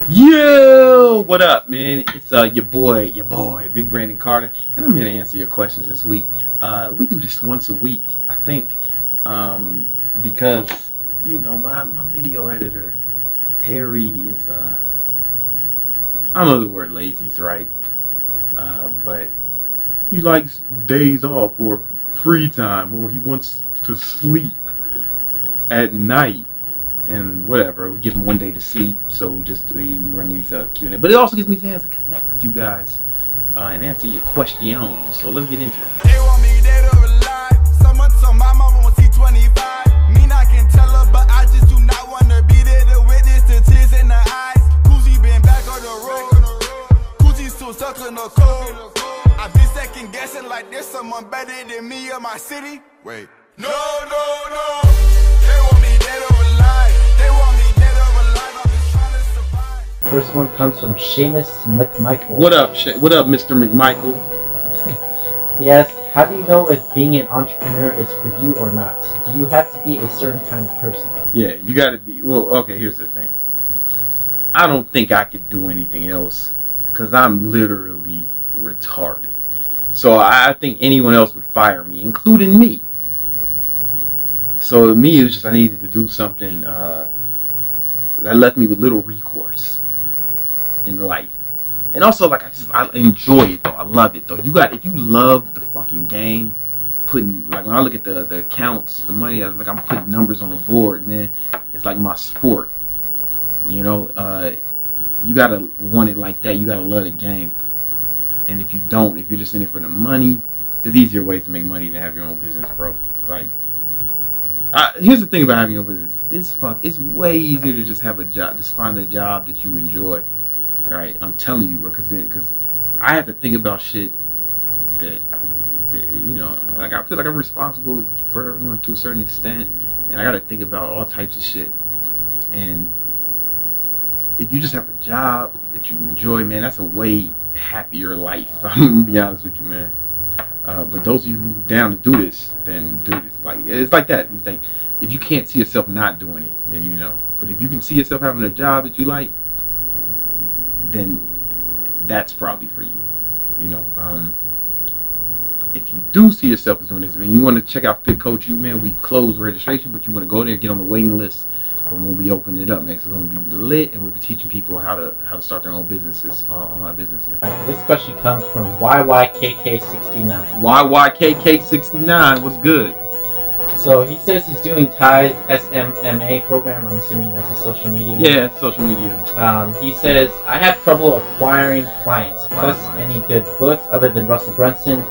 Yo, what up, man? It's your boy, Big Brandon Carter, and I'm here to answer your questions this week. We do this once a week, I think, because you know my video editor Harry is I don't know the word lazy's right, but he likes days off or free time, or he wants to sleep at night. And whatever, we give him one day to sleep, so we run these Q&A. But it also gives me a chance to connect with you guys and answer your questions. So let's get into it. They want me dead or alive. Someone told my mama won't see 25. Mean I can tell her, but I just do not want to be there to witness the tears in her eyes. Koozie been back on the road. Koozie's still stuck in the cold. I've been second guessing like there's someone better than me or my city. Wait. No. They want me dead or alive. They want me dead or alive. I've been trying to survive. First one comes from Seamus McMichael. What up, Mr. McMichael? Yes, how do you know if being an entrepreneur is for you or not? Do you have to be a certain kind of person? Yeah, you gotta be. Well, okay, here's the thing. I don't think I could do anything else because I'm literally retarded. So I think anyone else would fire me, including me. So me, it was just I needed to do something that left me with little recourse in life, and also like I enjoy it though. I love it though. If you love the fucking game, putting like when I look at the accounts, the money, I'm putting numbers on the board, man. It's like my sport, you know. You gotta want it like that. You gotta love the game, and if you're just in it for the money, there's easier ways to make money than have your own business, bro. Like. Here's the thing about having your business. It's way easier to just have a job, just find a job that you enjoy. All right, I'm telling you, bro, because I have to think about shit that you know, like I feel like I'm responsible for everyone to a certain extent, and I got to think about all types of shit. And if you just have a job that you enjoy, man, that's a way happier life. I'm gonna be honest with you, man. But those of you who are down to do this, then do this. It's like that. It's like if you can't see yourself not doing it, then you know. But if you can see yourself having a job that you like, then that's probably for you. You know. If you do see yourself as doing this, man, you want to check out Fit Coach You, man. We've closed registration, but you want to go there and get on the waiting list for when we open it up next. It's going to be lit, and we'll be teaching people how to start their own businesses, online business. Yeah. Right, this question comes from YYKK69. YYKK69, what's good? So he says he's doing Ty's SMMA program. I'm assuming that's a social media. Yeah, social media. He says, I have trouble acquiring clients. Plus, any good books other than Russell Brunson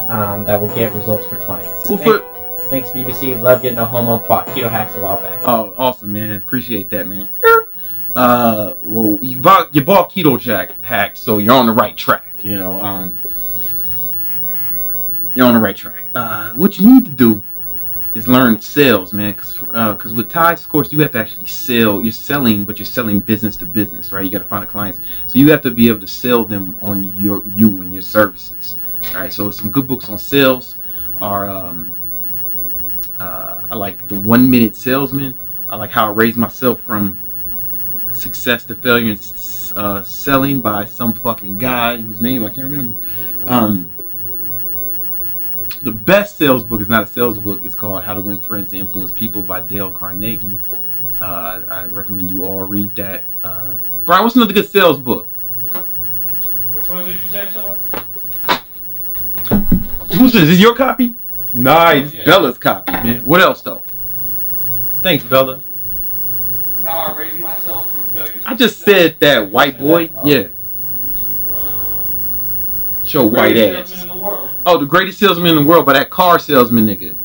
that will get results for clients. Well, Thanks, BBC. Love getting a homo. Bought Keto Hacks a while back. Oh, awesome, man. Appreciate that, man. Well, you bought Keto Hacks, so you're on the right track. You know, you're on the right track. What you need to do is learn sales, man. Because with Ty's course, you have to actually sell. You're selling, but you're selling business to business, right? You got to find the clients, so you have to be able to sell them on you and your services. All right. So some good books on sales are. I like the 1 Minute Salesman. I like How I Raised Myself from Success to Failure and Selling by some fucking guy whose name I can't remember. The best sales book is not a sales book. It's called How to Win Friends and Influence People by Dale Carnegie. I recommend you all read that. Brian, what's another good sales book? Which ones did you say, someone? Who's this? Is this your copy? Nice, yeah. Bella's copy, man. What else though? Thanks, Bella. How I Raised Myself from Failure. I just said that, white boy. Yeah. Show white ass. Oh, the greatest salesman in the world by that car salesman nigga,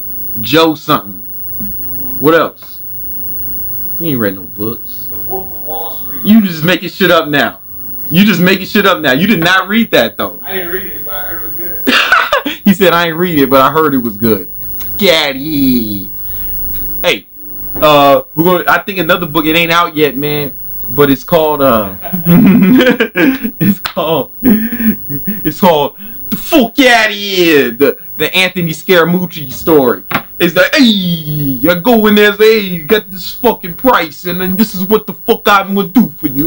Joe something. What else? You ain't read no books. The Wolf of Wall Street. You just making shit up now. You did not read that though. I didn't read it, but I heard it was good. He said, I ain't read it, but I heard it was good. Gaddy. Hey, I think another book, it ain't out yet, man, but it's called, it's called The Fuck Outta Here, the Anthony Scaramucci story. It's like, hey, I go in there and say, hey, you got this fucking price, and then this is what the fuck I'm gonna do for you,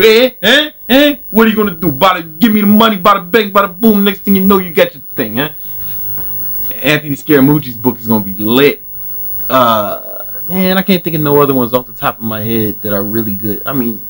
What are you gonna do? Give me the money, bada bang, bada boom. Next thing you know, you got your thing, Anthony Scaramucci's book is gonna be lit. Man, I can't think of no other ones off the top of my head that are really good. I mean,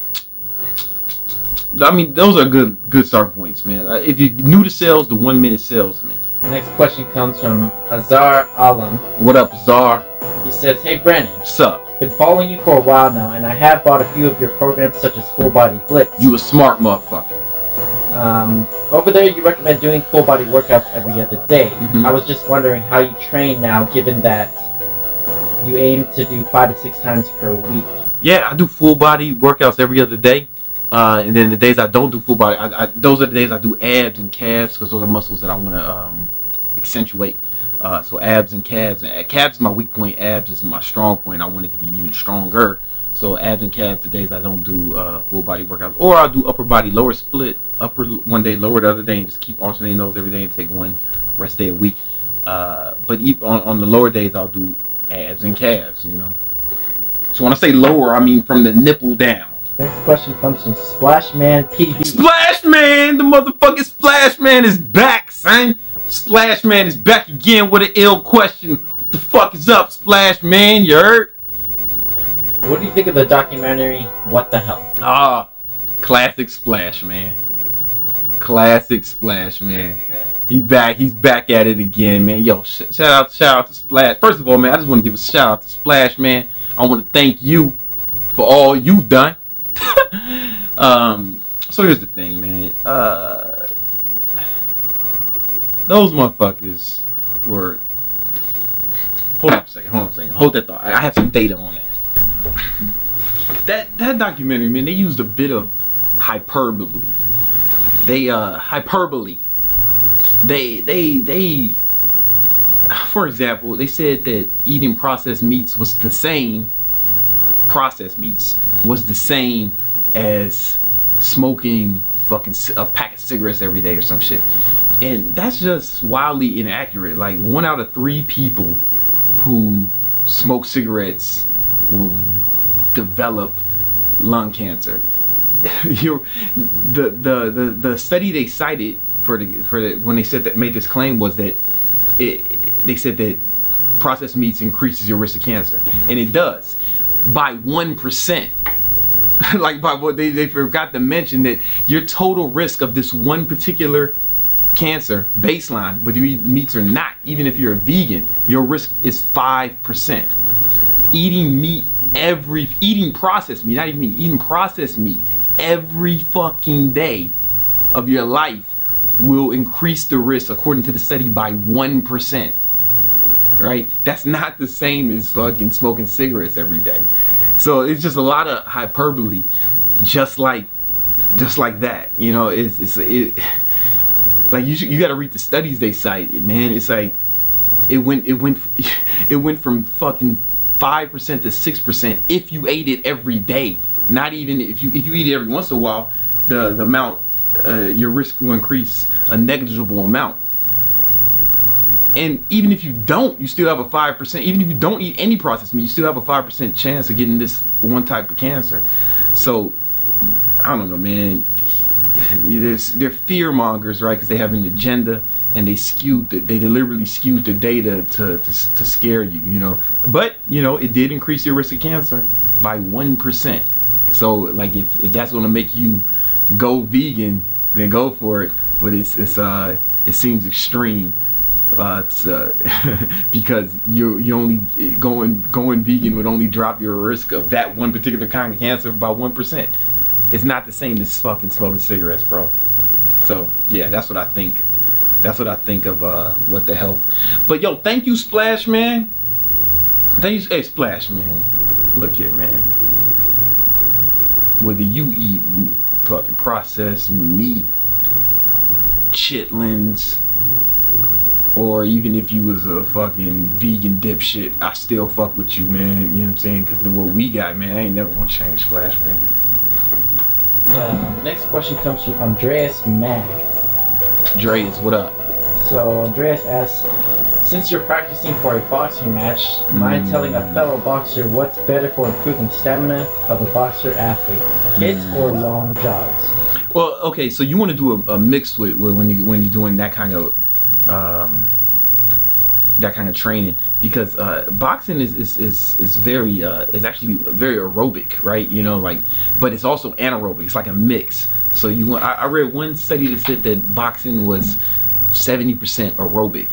those are good start points, man. If you're new to sales, the 1 minute sales, man. The next question comes from Azar Alam. What up, Azar? He says, hey Brandon. What's up? Been following you for a while now, and I have bought a few of your programs such as Full Body Blitz. You a smart motherfucker. Over there you recommend doing full body workouts every other day. Mm-hmm. I was just wondering how you train now, given that you aim to do 5 to 6 times per week. Yeah, I do full body workouts every other day. And then the days I don't do full body, those are the days I do abs and calves, because those are muscles that I want to accentuate. So abs and calves. And calves is my weak point. Abs is my strong point. I want it to be even stronger. So abs and calves, the days I don't do full body workouts. Or I'll do upper body, lower split. Upper one day, lower the other day, and just keep alternating those every day and take one rest day a week. But on the lower days, I'll do abs and calves, So when I say lower, I mean from the nipple down. Next question comes from Splashman PB. Splashman! The motherfucking Splashman is back, son! Splashman is back again with an ill question. What the fuck is up, Splashman? You heard? What do you think of the documentary, What the Hell? Classic Splashman. Classic Splashman. He's back at it again, man. Yo, shout out to Splash. First of all, man, I just want to give a shout out to Splashman. I want to thank you for all you've done. So here's the thing, man. Those motherfuckers were. Hold up a second. Hold that thought. I have some data on that. That documentary, man. They used a bit of hyperbole. They for example, they said that eating processed meats was the same as smoking fucking a pack of cigarettes every day or some shit. And that's just wildly inaccurate. Like 1 out of 3 people who smoke cigarettes will develop lung cancer. The study they cited for when they said that made this claim was that they said that processed meats increases your risk of cancer, and it does by 1%. Like by what they forgot to mention that your total risk of this one particular cancer baseline, whether you eat meats or not, even if you're a vegan, your risk is 5%. Eating processed meat, not even meat, eating processed meat every fucking day of your life will increase the risk, according to the study, by 1%. Right? That's not the same as fucking smoking cigarettes every day. So it's just a lot of hyperbole, just like that. Like you got to read the studies they cite, man. It's like it went from fucking 5% to 6% if you ate it every day. Not even if you eat it every once in a while, the amount your risk will increase a negligible amount. And even if you don't, you still have a 5%. Even if you don't eat any processed meat, you still have a 5% chance of getting this one type of cancer. So I don't know, man. They're fear mongers, right? Because they have an agenda, and they deliberately skewed the data to scare you, But it did increase your risk of cancer by 1%. So like if that's gonna make you go vegan, then go for it. But it seems extreme. Because you only going vegan would only drop your risk of that one particular kind of cancer by 1%. It's not the same as fucking smoking cigarettes, bro. So yeah, that's what I think. That's what I think of what the hell. But yo, thank you, Splash Man. Thank you, hey Splash Man. Look here, man. Whether you eat fucking processed meat, chitlins, or even if you was a fucking vegan dipshit, I still fuck with you, man. You know what I'm saying? Because what we got, man, I ain't never gonna change, Splash Man. Next question comes from Andreas Mag. Andreas, what up? So Andreas asks, Since you're practicing for a boxing match, mind telling a fellow boxer what's better for improving stamina of a boxer athlete, hits or long jogs? Well, okay, so you want to do a mix with when you're doing that kind of training, because boxing is very is actually very aerobic, right? You know, like, but it's also anaerobic. It's like a mix. So I read one study that said that boxing was 70% aerobic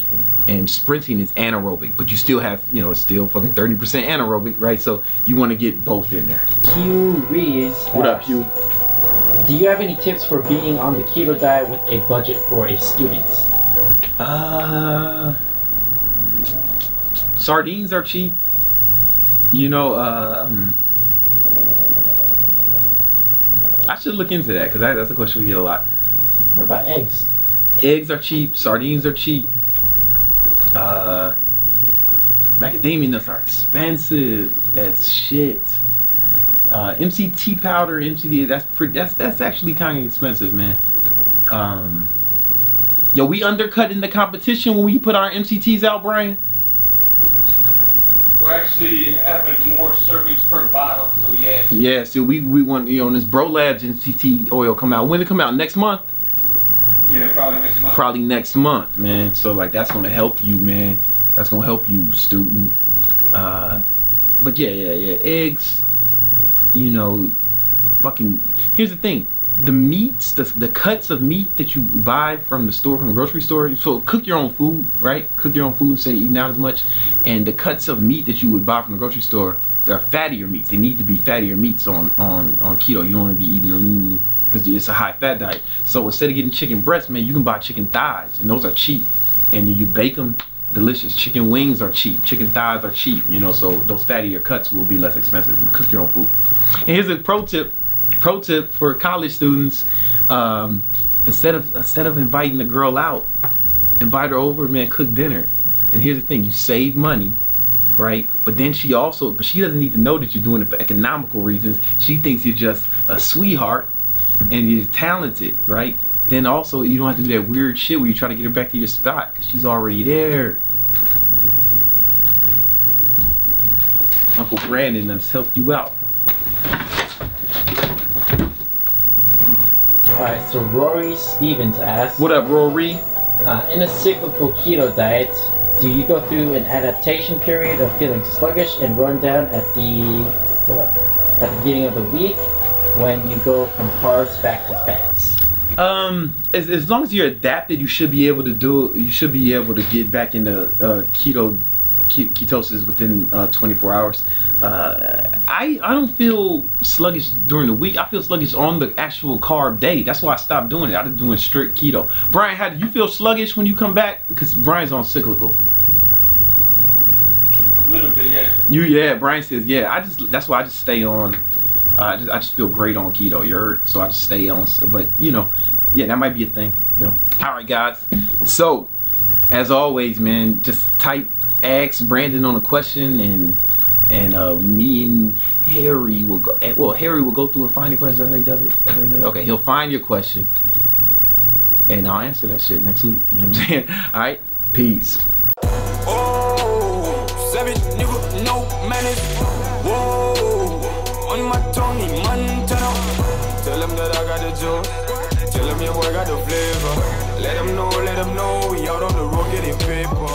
and sprinting is anaerobic, but you still have, you know, it's still fucking 30% anaerobic, right? So you want to get both in there. Q Rees. What up, Q? Do you have any tips for being on the keto diet with a budget for a student? Sardines are cheap. You know, I should look into that, because that's a question we get a lot. What about eggs? Eggs are cheap. Sardines are cheap. Macadamia nuts are expensive as shit. MCT powder, that's actually kind of expensive, man. Yo, we undercut in the competition when we put our MCTs out, Brian. We're actually having more servings per bottle, so yeah. Yeah, so we want, you know, this Bro Labs MCT oil come out. When it come out? Next month? Yeah, probably next month. Probably next month, man. So like, that's gonna help you, man. That's gonna help you, student. But yeah. Eggs, you know, fucking. Here's the thing: the meats, the cuts of meat that you buy from the store, from the grocery store. So cook your own food, right? Cook your own food instead of eating out as much. And the cuts of meat that you would buy from the grocery store, they're fattier meats. They need to be fattier meats on keto. You don't want to be eating lean, because it's a high fat diet. So instead of getting chicken breasts, man, you can buy chicken thighs, and those are cheap. And you bake them, delicious. Chicken wings are cheap. Chicken thighs are cheap. You know, so those fattier cuts will be less expensive. Cook your own food. And here's a pro tip for college students. Instead of inviting the girl out, invite her over, man. Cook dinner. And here's the thing: you save money, right? But then she doesn't need to know that you're doing it for economical reasons. She thinks you're just a sweetheart and you're talented, right? Then also you don't have to do that weird shit where you try to get her back to your spot, because she's already there. Uncle Brandon has helped you out. Alright, so Rory Stevens asks, What up, Rory? in a cyclical keto diet, do you go through an adaptation period of feeling sluggish and run down at the beginning of the week when you go from carbs back to fats? As long as you're adapted, you should be able to do it. You should be able to get back into ketosis within 24 hours. I don't feel sluggish during the week. I feel sluggish on the actual carb day. That's why I stopped doing it. I was doing strict keto. Brian, how do you feel sluggish when you come back? Because Brian's on cyclical. A little bit, yeah. Yeah, Brian says, yeah. That's why I just stay on. I just feel great on keto. You heard? So I just stay on. But you know, yeah, that might be a thing. You know. All right, guys. So, as always, man, just ask Brandon on a question, and me and Harry will go. Well, Harry will go through and find your question. That's how he does it. Okay, he'll find your question, and I'll answer that shit next week. You know what I'm saying? All right, peace. Oh, 7 nigga, no manners. Whoa, on my Tony Montana. Tell him that I got the juice. Tell him your boy got the flavor. Let him know, we out on the road getting paper.